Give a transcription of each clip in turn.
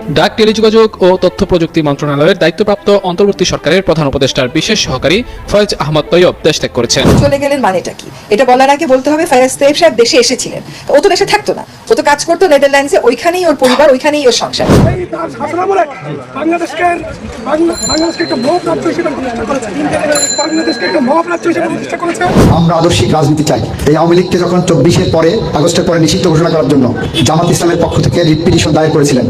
ডাক, টেলিযোগাযোগ ও তথ্য প্রযুক্তি মন্ত্রণালয়ের দায়িত্বপ্রাপ্ত অন্তর্বর্তী সরকারের প্রধান উপদেষ্টার বিশেষ সহকারী ফয়েজ আহমদ তৈয়ব দেশ ত্যাগ করেছেন। চলে গেলেন মানেটা কি? এটা বলার আগে বলতে হবে ফয়েজ তৈয়ব সাহেব দেশে এসেছিলেন, ও তো দেশে থাকতো না, ও তো কাজ করতো নেদারল্যান্ডসে, ওইখানেই ওর পরিবার, ওইখানেই ওর সংসার। আমরা আদর্শিক রাজনীতি চাই। এই আওয়ামী লীগকে যখন 24-এর পরে, আগস্টের পরে নিষিদ্ধ ঘোষণা করার জন্য জামাত ইসলামের পক্ষ থেকে রিট পিটিশন দায়ের করেছিলেন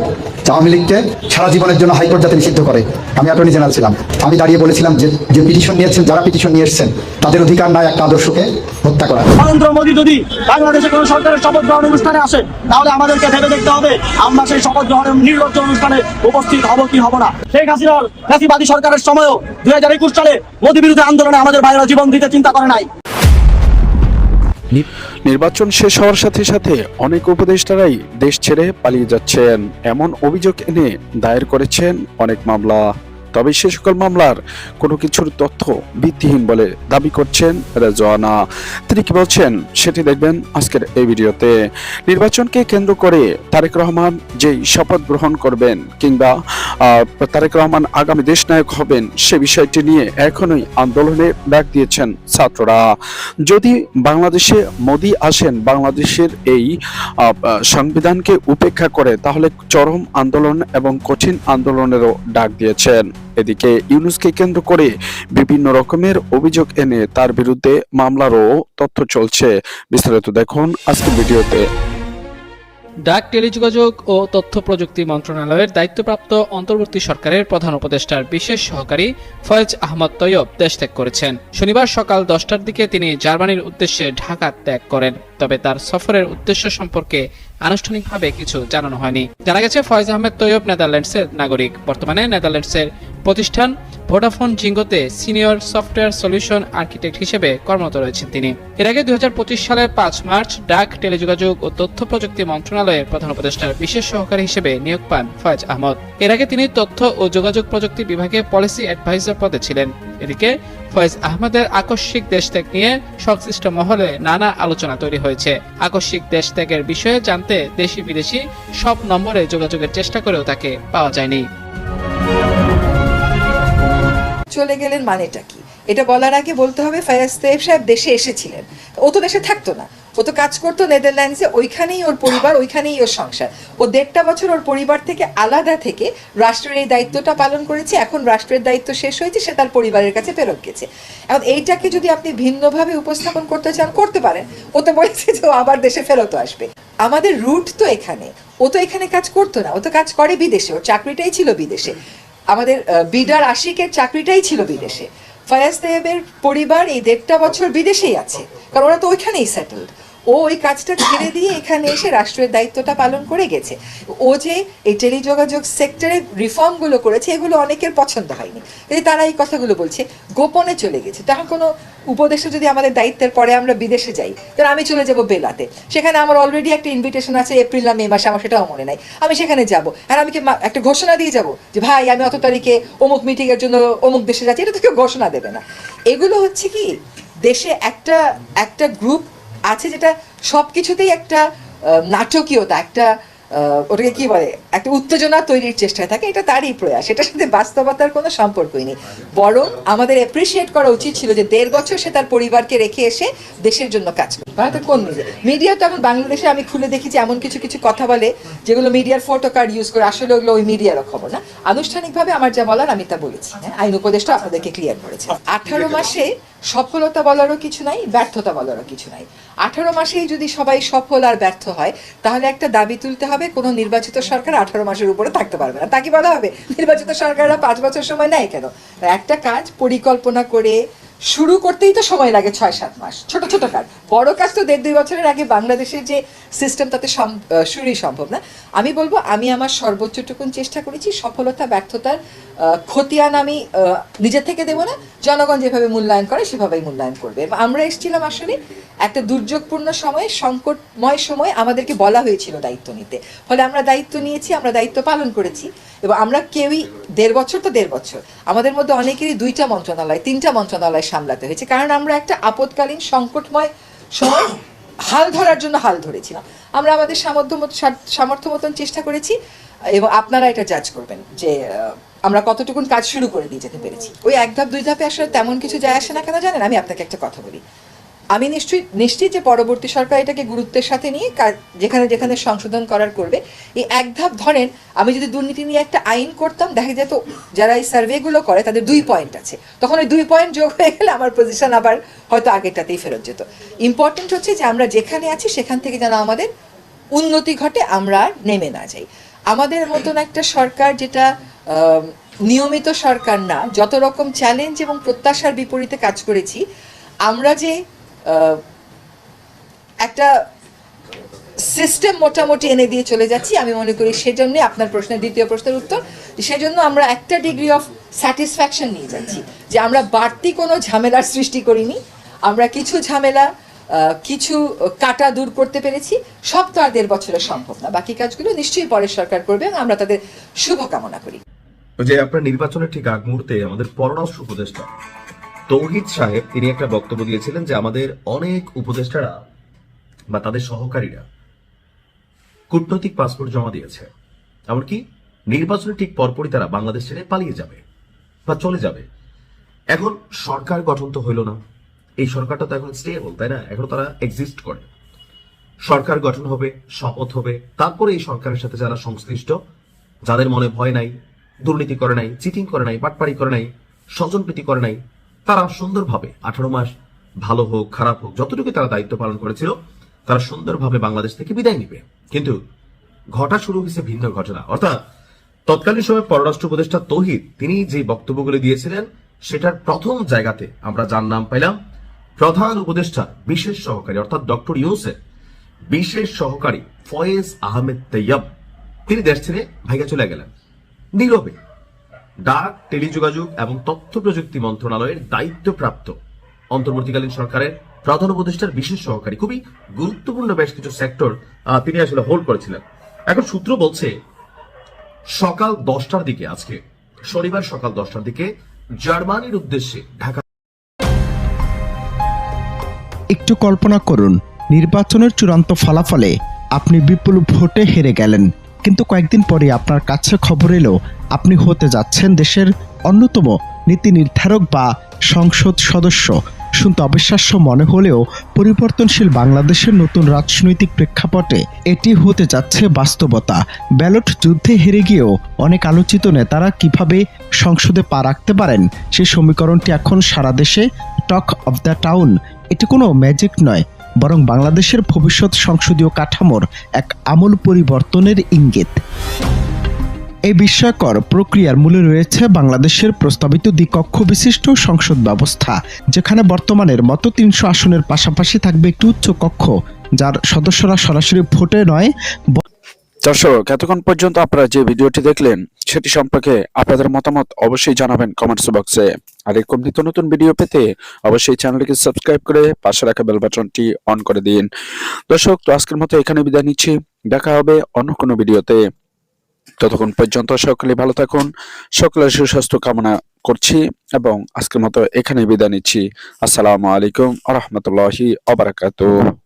আওয়ামী লীগকে সারা জীবনের জন্য হাইকোর্ট যাতে নিষিদ্ধ করে। আমি অ্যাটর্নি জেনারেল ছিলাম, আমি দাঁড়িয়ে বলেছিলাম যে পিটিশন নিয়েছেন, যারা পিটিশন নিয়ে এসেছেন তাদের অধিকার নাই একটা আদর্শকে হত্যা করা। নরেন্দ্র মোদী যদি বাংলাদেশে কোনো সরকারের শপথ গ্রহণ অনুষ্ঠানে আসে, তাহলে আমাদেরকে ভেবে দেখতে হবে আমরা সেই শপথ গ্রহণের নির্লজ্জ অনুষ্ঠানে উপস্থিত হব কি হব না। শেখ হাসিনার ফ্যাসিবাদী সরকারের সময়ও 2021 সালে মোদী বিরোধী আন্দোলনে আমাদের ভাইয়েরা জীবন দিতে চিন্তা করে নাই। নির্বাচন শেষ হওয়ার সাথে সাথে অনেক উপদেষ্টারাই দেশ ছেড়ে পালিয়ে যাচ্ছেন, এমন অভিযোগ এনে দায়ের করেছেন অনেক মামলা। তবে সে সকল মামলার কোনো কিছুর তথ্য ভিত্তিহীন বলে দাবি করছেন রেজওয়ানা। তিনি কি বলছেন সেটি দেখবেন আজকের এই ভিডিওতে। নির্বাচনকে কেন্দ্র করে তারেক রহমান যেই শপথ গ্রহণ করবেন কিংবা তারেক রহমান আগামী দেশনায়ক হবেন সে বিষয়টি নিয়ে এখনই আন্দোলনের ডাক দিয়েছেন ছাত্ররা। যদি বাংলাদেশে মোদি আসেন, বাংলাদেশের এই সংবিধানকে উপেক্ষা করে, তাহলে চরম আন্দোলন এবং কঠিন আন্দোলনেরও ডাক দিয়েছেন। এদিকে ইউনূসকে কেন্দ্র করে বিভিন্ন রকমের অভিযোগ এনে তার বিরুদ্ধে মামলারও তথ্য চলছে। বিস্তারিত দেখুন আজকের ভিডিওতে। ডাক, টেলিযোগাযোগ ও তথ্য প্রযুক্তি মন্ত্রণালয়ের দায়িত্বপ্রাপ্ত অন্তর্বর্তী সরকারের প্রধান উপদেষ্টার বিশেষ সহকারী ফয়েজ আহমদ তৈয়ব দেশ ত্যাগ করেছেন। শনিবার সকাল 10টার দিকে তিনি জার্মানির উদ্দেশ্যে ঢাকা ত্যাগ করেন। তবে তার সফরের উদ্দেশ্য সম্পর্কে আনুষ্ঠানিকভাবে কিছু জানানো হয়নি। জানা গেছে ফয়েজ আহমেদ তৈয়ব নেদারল্যান্ডসের নাগরিক। বর্তমানে নেদারল্যান্ডসের প্রতিষ্ঠান ভোডাফোন জিঙ্গোতে সিনিয়র সফটওয়্যার সলিউশন আর্কিটেক্ট হিসেবে কর্মরত রয়েছেন তিনি। এর আগে 2025 সালের 5 মার্চ ডাক, টেলিযোগাযোগ ও তথ্য প্রযুক্তি মন্ত্রণালয়ের প্রধান উপদেষ্টার বিশেষ সহকারী হিসেবে নিয়োগ পান ফয়েজ আহমদ। এর আগে তিনি তথ্য ও যোগাযোগ প্রযুক্তি বিভাগে পলিসি অ্যাডভাইজার পদে ছিলেন। এদিকে ফয়েজ আহমদের আকস্মিক দেশত্যাগ নিয়ে সংশ্লিষ্ট মহলে নানা আলোচনা তৈরি হয়েছে। আকস্মিক দেশত্যাগের বিষয়ে জানতে দেশি বিদেশি সব নম্বরে যোগাযোগের চেষ্টা করেও তাকে পাওয়া যায়নি। চলে গেলেন মানেটা কি? এটা বলার আগে বলতে হবে ফয়েজ তৈয়ব সাহেব দেশে এসেছিলেন, ও তো দেশে থাকতো না, ও তো কাজ করতো নেদারল্যান্ডসে, ওইখানেই ওর পরিবার, ওইখানেই ওর সংসার। ও 1.5 বছর ওর পরিবার থেকে আলাদা থেকে রাষ্ট্রের এই দায়িত্বটা পালন করেছে। এখন রাষ্ট্রের দায়িত্ব শেষ হয়েছে, সে তার পরিবারের কাছে ফেরত গেছে। এখন এইটাকে যদি আপনি ভিন্নভাবে উপস্থাপন করতে চান করতে পারেন। ও তো বলেছে যে ও আবার দেশে ফেরত আসবে। আমাদের রুট তো এখানে, ও তো এখানে কাজ করতো না, ও তো কাজ করে বিদেশে, ওর চাকরিটাই ছিল বিদেশে। আমাদের বিডার আশিকের চাকরিটাই ছিল বিদেশে। ফয়েজ তৈয়বের পরিবার এই 1.5 বছর বিদেশেই আছে, কারণ ওরা তো ওইখানেই সেটেলড। ও ওই কাজটা ছেড়ে দিয়ে এখানে এসে রাষ্ট্রের দায়িত্বটা পালন করে গেছে। ও যে এই টেলিযোগাযোগ সেক্টরে রিফর্মগুলো করেছে, এগুলো অনেকের পছন্দ হয়নি, তারা এই কথাগুলো বলছে, গোপনে চলে গেছে। তখন কোনো উপদেশে যদি আমাদের দায়িত্বের পরে আমরা বিদেশে যাই, কারণ আমি চলে যাব বেলাতে, সেখানে আমার অলরেডি একটা ইনভিটেশন আছে এপ্রিল না মে মাসে, আমার সেটাও মনে নাই, আমি সেখানে যাব। আর আমি কি একটা ঘোষণা দিয়ে যাব যে ভাই আমি অত তারিখে অমুক মিটিংয়ের জন্য অমুক দেশে যাচ্ছি? এটা তো কেউ ঘোষণা দেবে না। এগুলো হচ্ছে কি, দেশে একটা গ্রুপ আছে যেটা সবকিছুতেই একটা নাটকীয়তা, একটা ওটাকে কি বলে, একটা উত্তেজনা তৈরির চেষ্টায় থাকে। এটা তারই প্রয়াস, এটার সাথে বাস্তবতার কোনো সম্পর্কই নেই। বরং আমাদের অ্যাপ্রিসিয়েট করা উচিত ছিল যে 1.5 বছর সে তার পরিবারকে রেখে এসে দেশের জন্য কাজ করে। ভারতে কোন মিডিয়া তো এখন বাংলাদেশে আমি খুলে দেখেছি এমন কিছু কিছু কথা বলে যেগুলো মিডিয়ার ফটো কার্ড ইউজ করে, আসলে ওগুলো ওই মিডিয়ারও খবর না। আনুষ্ঠানিকভাবে আমার যা বলার আমি তা বলেছি। আইন উপদেষ্টা আপনাদেরকে ক্লিয়ার করেছে। 18 মাসে সফলতা বলারও কিছু নাই, ব্যর্থতা বলারও কিছু নাই। 18 মাসেই যদি সবাই সফল আর ব্যর্থ হয়, তাহলে একটা দাবি তুলতে হবে কোনো নির্বাচিত সরকার 18 মাসের উপরে থাকতে পারবে না। তাকে বলা হবে নির্বাচিত সরকাররা 5 বছর সময় নেয় কেন? একটা কাজ পরিকল্পনা করে শুরু করতেই তো সময় লাগে 6-7 মাস। ছোট ছোট কাজ, বড় কাজ তো 1.5-2 বছরের আগে বাংলাদেশের যে সিস্টেম তাতে শুরুই সম্ভব না। আমি বলবো আমি আমার সর্বোচ্চটুকুন চেষ্টা করেছি। সফলতা ব্যর্থতার খতিয়ান আমি নিজে থেকে দেবো না, জনগণ যেভাবে মূল্যায়ন করে সেভাবেই মূল্যায়ন করবে। এবং আমরা এসেছিলাম আসলে একটা দুর্যোগপূর্ণ সময়ে, সংকটময় সময় আমাদেরকে বলা হয়েছিল দায়িত্ব নিতে, ফলে আমরা দায়িত্ব নিয়েছি, আমরা দায়িত্ব পালন করেছি। এবং আমরা কেউই 1.5 বছর তো 1.5 বছর, আমাদের মধ্যে অনেকেরই 2টা মন্ত্রণালয় 3টা মন্ত্রণালয় সামলাতে হয়েছে, কারণ আমরা একটা আপদকালীন সংকটময় সময় হাল ধরার জন্য হাল ধরেছিলাম। আমরা আমাদের সামর্থ্য মতন চেষ্টা করেছি। এবং আপনারা এটা জাজ করবেন যে আমরা কতটুকুন কাজ শুরু করে দিয়ে যেতে পেরেছি। ওই 1 ধাপ 2 ধাপে আসলে তেমন কিছু যায় আসে না কেন জানেন? আমি আপনাকে একটা কথা বলি, আমি নিশ্চিত যে পরবর্তী সরকার এটাকে গুরুত্বের সাথে নিয়ে যেখানে যেখানে সংশোধন করার করবে। এই 1 ধাপ ধরেন, আমি যদি দুর্নীতি নিয়ে একটা আইন করতাম, দেখা যেত যারা এই সার্ভেগুলো করে তাদের 2 পয়েন্ট আছে, তখন ওই 2 পয়েন্ট যোগ হয়ে গেলে আমার পজিশন আবার হয়তো আগেরটাতেই ফেরত যেত। ইম্পর্টেন্ট হচ্ছে যে আমরা যেখানে আছি সেখান থেকে যেন আমাদের উন্নতি ঘটে, আমরা আর নেমে না যাই। আমাদের মতন একটা সরকার যেটা নিয়মিত সরকার না, যত রকম চ্যালেঞ্জ এবং প্রত্যাশার বিপরীতে কাজ করেছি, আমরা যে একটা সিস্টেম মোটামুটি এনে দিয়ে চলে যাচ্ছি, আমি মনে করি সেজন্য আপনার প্রশ্নের দ্বিতীয় প্রশ্নের উত্তর, সেজন্য আমরা একটা ডিগ্রি অফ স্যাটিসফ্যাকশন নিয়ে যাচ্ছি যে আমরা বাড়তি কোনো ঝামেলার সৃষ্টি করিনি। আমরা কিছু ঝামেলা, কিছু কাটা দূর করতে পেরেছি। সব তো আর 1.5 বছরে সম্ভব না, বাকি কাজগুলো নিশ্চয়ই পরের সরকার করবে এবং আমরা তাদের শুভকামনা করি। যে আপনার নির্বাচনের ঠিক আগ মুহূর্তে আমাদের পররাষ্ট্র উপদেষ্টা তৌহিদ সাহেব তিনি একটা বক্তব্য দিয়েছিলেন যে আমাদের অনেক উপদেষ্টারা বা তাদের সহকারীরা কূটনৈতিক পাসপোর্ট জমা দিয়েছে, এমনকি নির্বাচনের ঠিক পরপরই তারা বাংলাদেশ ছেড়ে পালিয়ে যাবে বা চলে যাবে। এখন সরকার গঠন তো হইল না, এই সরকারটা তো এখন স্টেবল, তাই না? এখন তারা এক্সিস্ট করে। সরকার গঠন হবে, শপথ হবে, তারপরে এই সরকারের সাথে যারা সংশ্লিষ্ট, যাদের মনে ভয় নাই, দুর্নীতি করে নাই, চিটিং করে নাই, বাটপাড়ি করে নাই, স্বজনপ্রীতি করে নাই, তারা সুন্দরভাবে 18 মাস ভালো হোক খারাপ হোক যতটুকু তারা দায়িত্ব পালন করেছিল, তারা সুন্দরভাবে বাংলাদেশ থেকে বিদায় নিবে। কিন্তু ঘটা শুরু হয়েছে ভিন্ন ঘটনা। অর্থাৎ তৎকালীন সময় পররাষ্ট্র উপদেষ্টা তৌহিদ তিনি যে বক্তব্যগুলি দিয়েছিলেন, সেটার প্রথম জায়গাতে আমরা যার নাম পাইলাম প্রধান উপদেষ্টা বিশেষ সহকারী, অর্থাৎ ডক্টর ইউনূসের বিশেষ সহকারী ফয়েজ আহমেদ তৈয়ব। তিনি দেশ ছেড়ে ভাইগা চলে গেলেন নীরবে। ডাক, টেলিযোগাযোগ এবং তথ্য প্রযুক্তি মন্ত্রণালয়ের দায়িত্বপ্রাপ্ত অন্তর্বর্তীকালীন সরকারের প্রধান উপদেষ্টার বিশেষ সহকারী, খুবই গুরুত্বপূর্ণ বেশ কিছু সেক্টর তিনি আসলে হোল্ড করেছিলেন। এখন সূত্র বলছে সকাল 10টার দিকে, আজকে শনিবার সকাল 10টার দিকে জার্মানির উদ্দেশ্যে ঢাকা। একটু কল্পনা করুন, নির্বাচনের চূড়ান্ত ফলাফলে আপনি বিপুল ভোটে হেরে গেলেন, কিন্তু কয়েকদিন পরে আপনার কাছে খবর এলো আপনি হতে যাচ্ছেন দেশের অন্যতম নীতি নির্ধারক বা সংসদ সদস্য। শুনতে অবিশ্বাস্য মনে হলেও পরিবর্তনশীল বাংলাদেশের নতুন রাজনৈতিক প্রেক্ষাপটে এটি হতে যাচ্ছে বাস্তবতা। ব্যালট যুদ্ধে হেরে গিয়েও অনেক আলোচিত নেতারা কিভাবে সংসদে পা রাখতে পারেন, সেই সমীকরণটি এখন সারা দেশে টক অফ দ্য টাউন। এটি কোনো ম্যাজিক নয়, বরং বাংলাদেশের ভবিষ্যৎ সংসদীয় কাঠামোর এক আমূল পরিবর্তনের ইঙ্গিত। এই বিস্ময়কর প্রক্রিয়ার মূলে রয়েছে বাংলাদেশের প্রস্তাবিত দ্বিকক্ষ বিশিষ্ট সংসদ ব্যবস্থা, যেখানে বর্তমানের মতো 300 আসনের পাশাপাশি থাকবে একটি উচ্চ কক্ষ, যার সদস্যরা সরাসরি ভোটে নয়। দর্শক, এতক্ষণ পর্যন্ত আপনারা যে ভিডিওটি দেখলেন সেটি সম্পর্কে আপনাদের মতামত অবশ্যই জানাবেন কমেন্টস বক্সে। আর এরকম নিত্য নতুন ভিডিও পেতে অবশ্যই চ্যানেলটিকে সাবস্ক্রাইব করে পাশে রাখা বেল বাটনটি অন করে দিন। দর্শক, তো আজকের মতো এখানে বিদায় নিচ্ছি, দেখা হবে অন্য কোনো ভিডিওতে। ততক্ষণ পর্যন্ত সকলে ভালো থাকুন, সকলের সুস্বাস্থ্য কামনা করছি এবং আজকের মতো এখানে বিদায় নিচ্ছি। আসসালামু আলাইকুম ওয়া রাহমাতুল্লাহি ওয়া বারাকাতুহু।